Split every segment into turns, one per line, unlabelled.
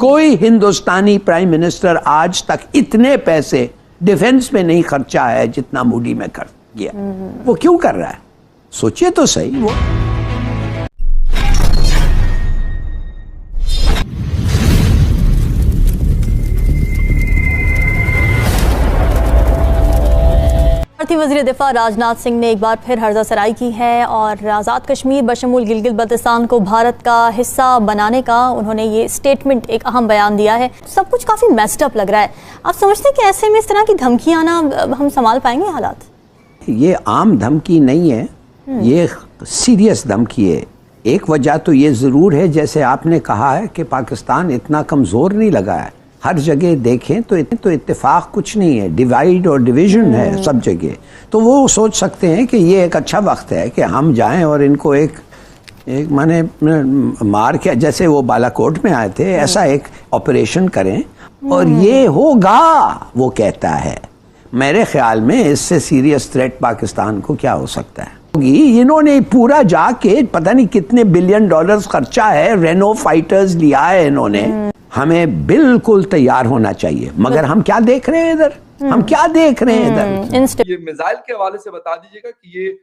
कोई हिंदुस्तानी prime minister आज तक इतने पैसे डिफेंस में नहीं खर्चा है जितना मोदी में खर्च किया। वो क्यों कर रहा है? सोचिए तो सही। वो
भारतीय वज़ीर दिफा राजनाथ सिंह ने एक बार फिर हर्जा सराई की है और आज़ाद कश्मीर बशमूल गिलगित बल्तिस्तान को भारत का हिस्सा बनाने का उन्होंने ये स्टेटमेंट, एक अहम बयान दिया है। सब कुछ काफ़ी मेस्ड अप लग रहा है। आप समझते हैं कि ऐसे में इस तरह की धमकी आना हम संभाल पाएंगे हालात?
ये आम धमकी नहीं है, ये सीरियस धमकी है। एक वजह तो ये ज़रूर है, जैसे आपने कहा है कि पाकिस्तान इतना कमज़ोर नहीं लगा है। हर जगह देखें तो इत्तेफाक कुछ नहीं है, डिवाइड और डिवीजन है सब जगह। तो वो सोच सकते हैं कि ये एक अच्छा वक्त है कि हम जाएं और इनको एक माने मार के, जैसे वो बालाकोट में आए थे, ऐसा एक ऑपरेशन करें और ये होगा, वो कहता है। मेरे ख्याल में इससे सीरियस थ्रेट पाकिस्तान को क्या हो सकता है? इन्होंने पूरा जाके पता नहीं कितने बिलियन डॉलर्स खर्चा है, रेनो फाइटर्स लिया है इन्होंने। हमें बिल्कुल तैयार होना चाहिए, मगर हम क्या देख रहे हैं इधर? हम क्या देख रहे हैं इधर?
ये मिसाइल के हवाले से बता दीजिएगा कि ये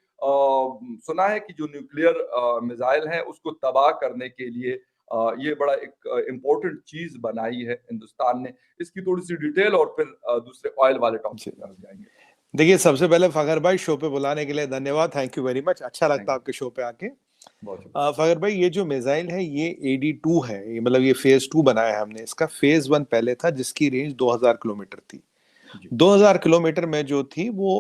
सुना है कि जो न्यूक्लियर मिसाइल है उसको तबाह करने के लिए ये बड़ा एक इम्पोर्टेंट चीज बनाई है हिंदुस्तान ने। इसकी थोड़ी सी डिटेल और फिर दूसरे ऑयल वाले टॉपिक पर जाएंगे।
देखिए, सबसे पहले फखर भाई, शो पे बुलाने के लिए धन्यवाद। Thank you very much. अच्छा लगता है आपके शो पे आके। फखर भाई, ये जो मिसाइल है ये AD-2 है, ये मतलब ये फेज 2 बनाया है हमने। इसका फेज 1 पहले था जिसकी रेंज 2000 किलोमीटर थी। 2000 किलोमीटर में जो थी वो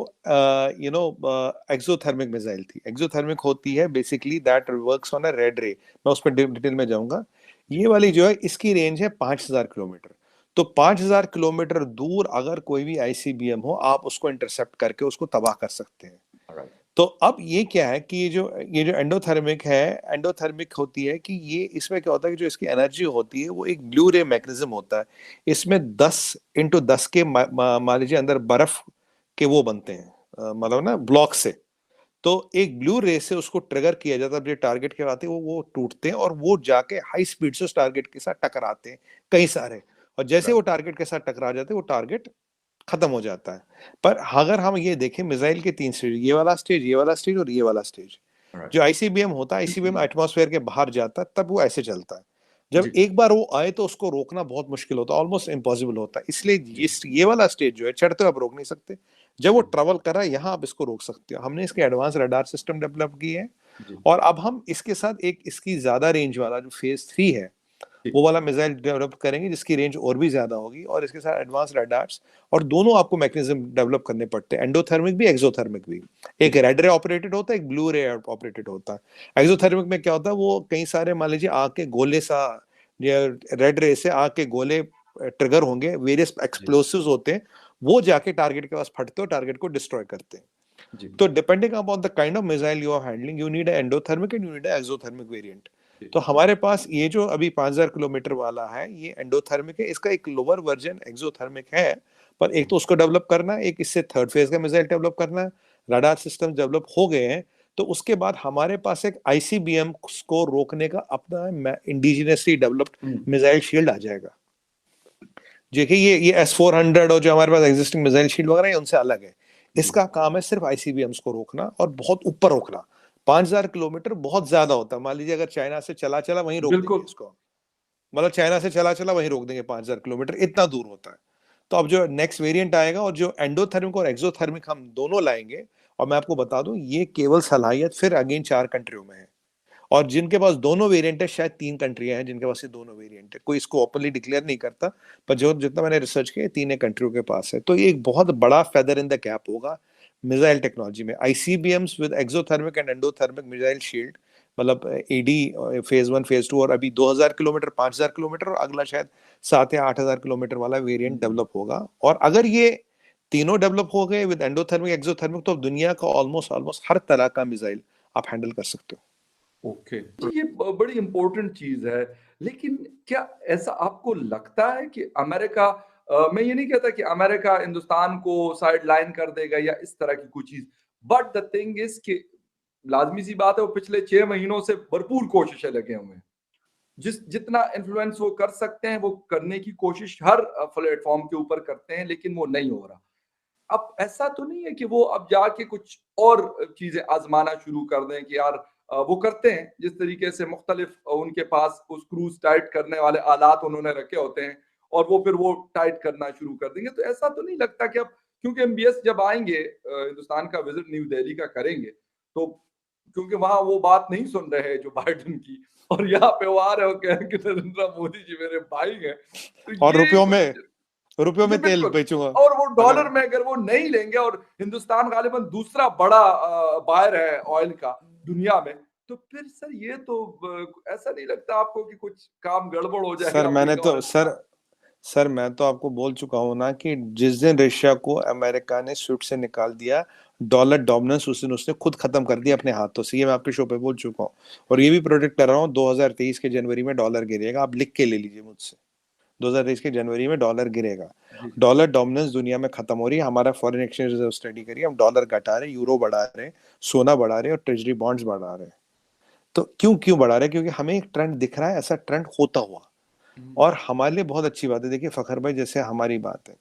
एक्सोथर्मिक मिसाइल थी। एक्सोथर्मिक होती है basically that works on a red रे। मैं उस पर डिटेल में जाऊंगा। ये वाली जो है इसकी रेंज है 5000 किलोमीटर। तो 5000 किलोमीटर दूर अगर कोई भी ICBM हो, आप उसको इंटरसेप्ट करके उसको तबाह कर सकते हैं। तो अब ये क्या है कि ये जो एंडोथर्मिक है, एंडोथर्मिक होती है कि ये इसमें क्या होता है कि जो इसकी एनर्जी होती है वो एक ब्लू रे मैकेनिज्म होता है। इसमें 10x10 के मान लीजिए अंदर बर्फ के वो बनते हैं, मतलब ना ब्लॉक से। तो एक ब्लू रे से उसको ट्रिगर किया जाता है, जो टारगेट के आते हैं वो टूटते हैं और वो जाके हाई स्पीड से उस टारगेट के साथ टकराते हैं कई सारे। और जैसे वो टारगेट के साथ टकरा जाते हैं वो टारगेट खत्म हो जाता है। पर अगर हम ये देखें मिसाइल के 3 स्टेज, ये वाला स्टेज, ये वाला स्टेज और ये वाला स्टेज। जो ICBM होता है, ICBM एटमॉस्फेयर के बाहर जाता है तब वो ऐसे चलता है। जब एक बार वो आए तो उसको रोकना बहुत मुश्किल होता है, ऑलमोस्ट इम्पॉसिबल होता है। इसलिए ये वाला स्टेज जो है, चढ़ते हुए आप रोक नहीं सकते। जब वो ट्रेवल कर रहा है यहाँ आप इसको रोक सकते हो। हमने इसके एडवांस रडार सिस्टम डेवलप किए हैं और अब हम इसके साथ एक इसकी ज्यादा रेंज वाला जो फेज 3 है वो वाला मिसाइल डेवलप करेंगे जिसकी रेंज और भी ज्यादा होगी और इसके साथ एडवांस रडार्स। और दोनों आपको मैकेनिज्म डेवलप करने पड़ते हैं, एंडोथर्मिक भी एक्सोथर्मिक भी। एक रेड रे ऑपरेटेड होता है, एक ब्लू रे ऑपरेटेड होता है। एक्सोथर्मिक में क्या होता है, वो कई सारे मान लीजिए आग के गोले सा, रेड रे से आग के गोले ट्रिगर होंगे, वेरियस एक्सप्लोसिव्स होते हैं, वो जाके टारगेट के पास फटते हो, टारगेट को डिस्ट्रॉय करते हैं। तो depending upon the kind of missile you are handling, you need endothermic and you need exothermic variant. तो हमारे पास ये जो अभी 5000 किलोमीटर वाला है ये एंडोथर्मिक है। इसका एक लोअर वर्जन एक्सोथर्मिक है, पर एक तो उसको डेवलप करना है, एक इससे थर्ड फेज का मिसाइल डेवलप करना है। रडार सिस्टम डेवलप हो गए हैं, तो उसके बाद हमारे पास एक ICBM को रोकने का अपना इंडिजिनसली डेवलप्ड मिसाइल शील्ड आ जाएगा। देखिए ये S-400 और जो हमारे पास एग्जिस्टिंग मिसाइल शील्ड वगैरह है उनसे अलग है। इसका काम है सिर्फ ICBMs को रोकना और बहुत ऊपर रोकना। 5000 किलोमीटर बहुत ज्यादा होता है। मान लीजिए अगर चाइना से चला वहीं रोक देंगे इसको, मतलब चाइना से चला वहीं रोक देंगे, 5000 किलोमीटर इतना दूर होता है। तो अब जो नेक्स्ट वेरिएंट आएगा और जो एंडोथर्मिक और एक्सोथर्मिक हम दोनों लाएंगे, और मैं आपको बता दूं ये केवल सलाहियत फिर अगेन 4 कंट्रियों में है। और जिनके पास दोनों वेरिएंट है, शायद 3 कंट्रियां हैं जिनके पास ये दोनों वेरिएंट है। कोई इसको ओपनली डिक्लेयर नहीं करता, पर जो जितना मैंने रिसर्च किया 3 कंट्रियों के पास है। तो ये एक बहुत बड़ा फेदर इन द कैप होगा मिसाइल टेक्नोलॉजी में। ICBMs with exothermic and endothermic missile shield, मतलब AD फेज 1 फेज 2 और अभी 2000 किलोमीटर, 5000 किलोमीटर और अगला शायद 7 या 8000 किलोमीटर वाला वेरिएंट डेवलप होगा। और अगर ये तीनों डेवलप हो गए विद एंडोथर्मिक एक्सोथर्मिक, तो दुनिया का ऑलमोस्ट हर तरह का मिसाइल आप हैंडल कर सकते हो।
ओके, ये बड़ी इंपॉर्टेंट चीज है। लेकिन क्या ऐसा आपको लगता है कि अमेरिका, मैं ये नहीं कहता कि अमेरिका हिंदुस्तान को साइड लाइन कर देगा या इस तरह की कोई चीज, बट द थिंग इज कि लाजमी सी बात है वो पिछले 6 महीनों से भरपूर कोशिशें लगे हुए हैं। जितना इन्फ्लुएंस वो कर सकते हैं वो करने की कोशिश हर प्लेटफॉर्म के ऊपर करते हैं, लेकिन वो नहीं हो रहा। अब ऐसा तो नहीं है कि वो अब जाके कुछ और चीजें आजमाना शुरू कर दें कि यार वो करते हैं जिस तरीके से मुख्तलिफ उनके पास उस क्रूज टाइट करने वाले आलात उन्होंने रखे होते हैं और वो फिर वो टाइट करना शुरू कर देंगे। तो ऐसा तो नहीं लगता कि अब, क्योंकि एमबीएस जब आएंगे हिंदुस्तान का विजिट न्यू दिल्ली का करेंगे, तो क्योंकि वहां वो बात नहीं सुन रहे हैं जो बाइडन की, और यहाँ पे वो आ रहे हो कह रहे हैं कि नरेंद्र मोदी जी मेरे भाई हैं, तो
और
ये
रुपयों
जी
में तेल
बिल्कुल।
बेचूंगा
और वो
अगर
डॉलर में अगर वो नहीं लेंगे, और हिंदुस्तान गालिबन दूसरा बड़ा बायर है ऑयल का दुनिया में, तो फिर सर ये तो ऐसा नहीं लगता आपको कि कुछ काम गड़बड़ हो
सर
जाएगा
मैंने
अफ्रीका
तो
और
सर मैं तो आपको बोल चुका हूं ना कि जिस दिन रशिया को अमेरिका ने स्विफ्ट से निकाल दिया, डॉलर डोमिनेंस उस दिन उसने खुद खत्म कर दिया अपने हाथों से। ये मैं आपके शो पे बोल चुका हूँ और ये भी प्रोडिक्ट कर रहा हूँ 2023 के जनवरी में डॉलर गिरेगा। आप लिख के ले लीजिए मुझसे, 2023 के जनवरी में डॉलर गिरेगा।
जी।
डॉलर डोमिनेंस दुनिया में खत्म हो रही है। हमारा फॉरेन एक्सचेंज रिजर्व स्टडी करिए, हम डॉलर घटा रहे हैं, यूरो बढ़ा रहे हैं, सोना बढ़ा रहे हैं और ट्रेजरी बॉन्ड्स बढ़ा रहे हैं। तो क्यों बढ़ा रहे हैं? क्योंकि हमें एक ट्रेंड दिख रहा है, ऐसा ट्रेंड होता हुआ। और हमारे लिए बहुत अच्छी बात है। देखिए फखर भाई, जैसे हमारी बात है,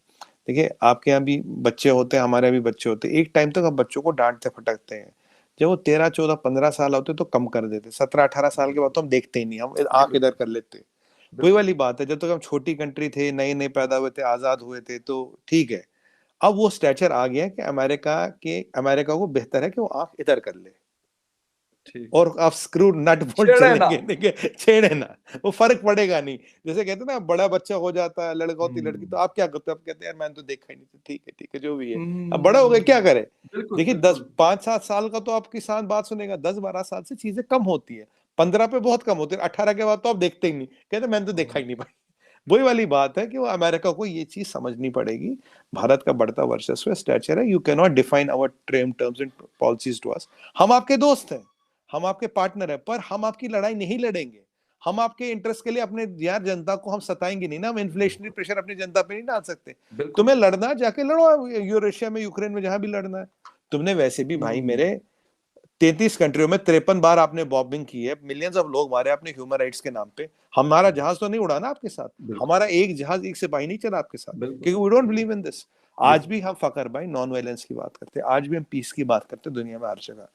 देखिए आपके यहाँ भी बच्चे होते हैं, हमारे यहाँ भी बच्चे होते हैं। एक टाइम तक हम बच्चों को डांटते फटकते हैं, जब वो 13 14 15 साल होते तो कम कर देते, 17 18 साल के बाद तो हम देखते ही नहीं, हम आंख इधर कर लेते। वही वाली बात है, जब तक हम छोटी कंट्री थे, नए नए पैदा हुए थे, आजाद हुए थे, तो ठीक है। अब वो स्टैचर आ गया कि अमेरिका को बेहतर है कि वो आंख इधर कर ले
ठीक।
और आप स्क्रू नट बोल्ट
छेड़े ना।
चलेंगे, देखिए छेड़े ना, वो फर्क पड़ेगा नहीं। जैसे कहते हैं ना, बड़ा बच्चा हो जाता है, लड़का होती लड़की, तो आप क्या करते हो? आप कहते हैं यार मैंने तो देखा ही नहीं था, ठीक है जो भी है, अब बड़ा हो गए क्या करे।
बिल्कुल
देखिए
बिल्कुल।
5-7 साल का तो आप किसान बात सुनेगा, 10-12 साल से चीजें कम होती है, 15 पे बहुत कम होती है, 18 के बाद तो आप देखते ही नहीं, कहते मैंने तो देखा ही नहीं भाई। वही वाली बात है कि वो अमेरिका को ये चीज समझनी पड़ेगी। भारत का बढ़ता वर्चस्व स्टैचर है, you can not define our terms and policies to us. हम आपके दोस्त हैं, हम आपके पार्टनर है, पर हम आपकी लड़ाई नहीं लड़ेंगे। हम आपके इंटरेस्ट के लिए अपने यार जनता को हम सताएंगे नहीं ना, हम इन्फ्लेशनरी प्रेशर अपनी जनता पे नहीं डाल सकते। तुम्हें लड़ना जाके लड़ो, यूरेशिया में, यूक्रेन में, जहां भी लड़ना है। तुमने वैसे भी भाई मेरे 33 कंट्रियों में 53 बार आपने बॉम्बिंग की है, मिलियंस ऑफ लोग मारे आपने ह्यूमन राइट्स के नाम पे। हमारा जहाज तो नहीं उड़ा ना आपके साथ, हमारा एक जहाज, एक सिपाही नहीं चला आपके साथ, क्योंकि we don't believe in this. आज भी हम फकर भाई नॉन वायलेंस की बात करते हैं, आज भी हम पीस की बात करते हैं दुनिया में हर जगह।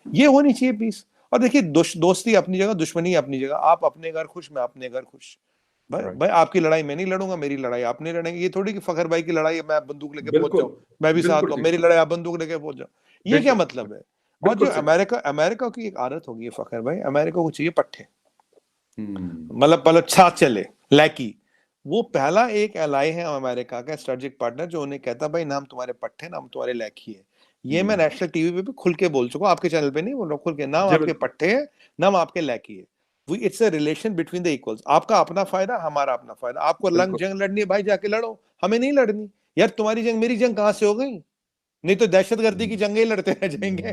ये होनी चाहिए पीस। और देखिए दोस्ती अपनी जगह, दुश्मनी अपनी जगह। आप अपने घर खुश, मैं अपने घर खुश। भाई आपकी लड़ाई मैं नहीं लड़ूंगा, मेरी लड़ाई आप नहीं लड़ेंगे। ये थोड़ी कि फखर भाई की लड़ाई मैं बंदूक लेके पहुंच जाऊं, मैं भी साथ हूं, मेरी लड़ाई आप बंदूक लेके पहुंच जाओ, ये क्या मतलब है? और जो अमेरिका की एक आदत होगी फखर भाई, अमेरिका को चाहिए पट्टे, मतलब साथ चले, लैकी। वो पहला एक एलाई है अमेरिका का, स्ट्रेटेजिक पार्टनर, जो उन्हें कहता भाई ना हम तुम्हारे पट्टे, ना हम तुम्हारे लैकी है। ये मैं नेशनल टीवी पे भी खुल के बोल चुका हूँ, आपके चैनल पे नहीं बोल रहा, खुल के, ना आपके पट्टे है, ना हम आपके लैकी है। It's a relation between the equals. आपका अपना फायदा, हमारा अपना फायदा। आपको जंग लड़नी है भाई, जाके लड़ो, हमें नहीं लड़नी। यार तुम्हारी जंग मेरी जंग कहां से हो गई? नहीं तो दहशतगर्दी की जंगें लड़ते रह जाएंगे।